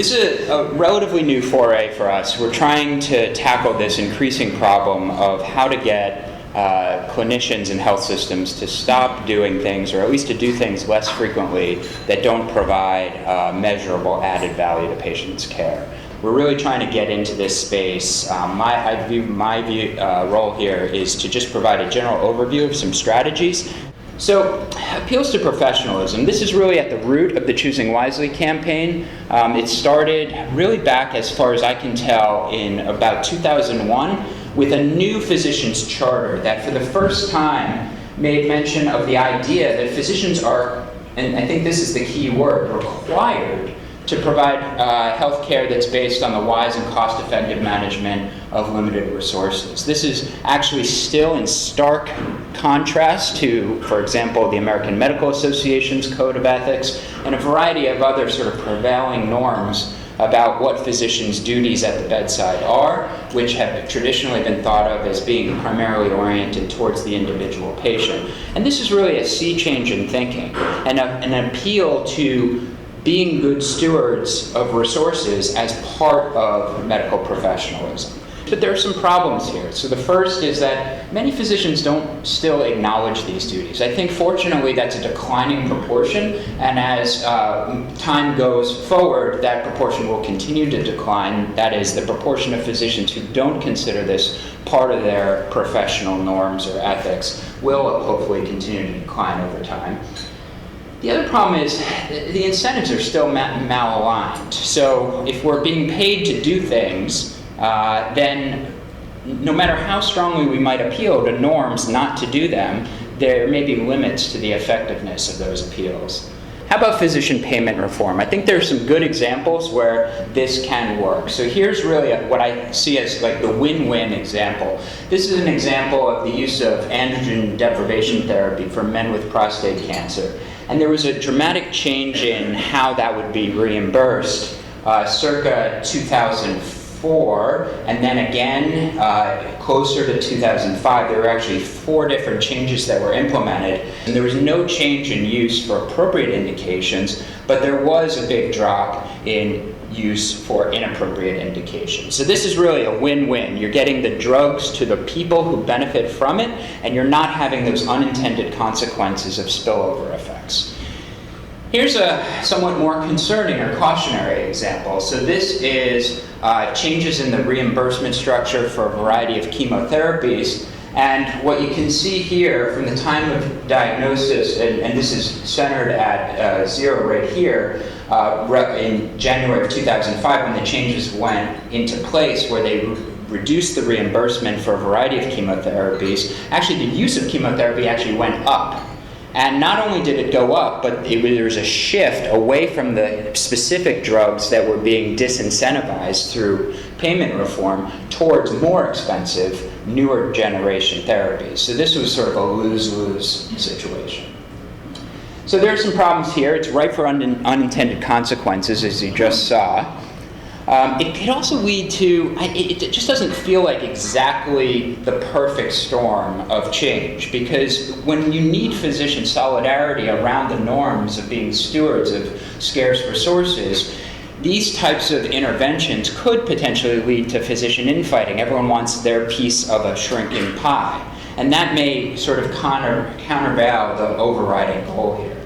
This is a relatively new foray for us. We're trying to tackle this increasing problem of how to get clinicians and health systems to stop doing things, or at least to do things less frequently, that don't provide measurable added value to patients' care. We're really trying to get into this space. My role here is to just provide a general overview of some strategies. So, appeals to professionalism. This is really at the root of the Choosing Wisely campaign. It started really back, as far as I can tell, in about 2001 with a new physician's charter that for the first time made mention of the idea that physicians are, and I think this is the key word, required to provide health care that's based on the wise and cost-effective management of limited resources. This is actually still in stark contrast to, for example, the American Medical Association's Code of Ethics and a variety of other sort of prevailing norms about what physicians' duties at the bedside are, which have traditionally been thought of as being primarily oriented towards the individual patient. And this is really a sea change in thinking, and an appeal to being good stewards of resources as part of medical professionalism. But there are some problems here. So the first is that many physicians don't still acknowledge these duties. I think fortunately that's a declining proportion, and as time goes forward, that proportion will continue to decline. That is, the proportion of physicians who don't consider this part of their professional norms or ethics will hopefully continue to decline over time. The other problem is the incentives are still malaligned. So if we're being paid to do things, then no matter how strongly we might appeal to norms not to do them, there may be limits to the effectiveness of those appeals. How about physician payment reform? I think there are some good examples where this can work. So here's really what I see as like the win-win example. This is an example of the use of androgen deprivation therapy for men with prostate cancer. And there was a dramatic change in how that would be reimbursed circa 2004, and then again closer to 2005. There were actually 4 different changes that were implemented. And there was no change in use for appropriate indications, but there was a big drop in use for inappropriate indications. So this is really a win-win. You're getting the drugs to the people who benefit from it, and you're not having those unintended consequences of spillover effects. Here's a somewhat more concerning or cautionary example. So this is changes in the reimbursement structure for a variety of chemotherapies. And what you can see here from the time of diagnosis, and this is centered at 0 right here, in January of 2005 when the changes went into place where they reduced the reimbursement for a variety of chemotherapies. Actually, the use of chemotherapy actually went up. And not only did it go up, but there was a shift away from the specific drugs that were being disincentivized through payment reform towards more expensive, newer generation therapies. So this was sort of a lose-lose situation. So there are some problems here. It's ripe for unintended consequences, as you just saw. It could also lead to, it just doesn't feel like exactly the perfect storm of change, because when you need physician solidarity around the norms of being stewards of scarce resources, these types of interventions could potentially lead to physician infighting. Everyone wants their piece of a shrinking pie, and that may sort of countervail the overriding goal here.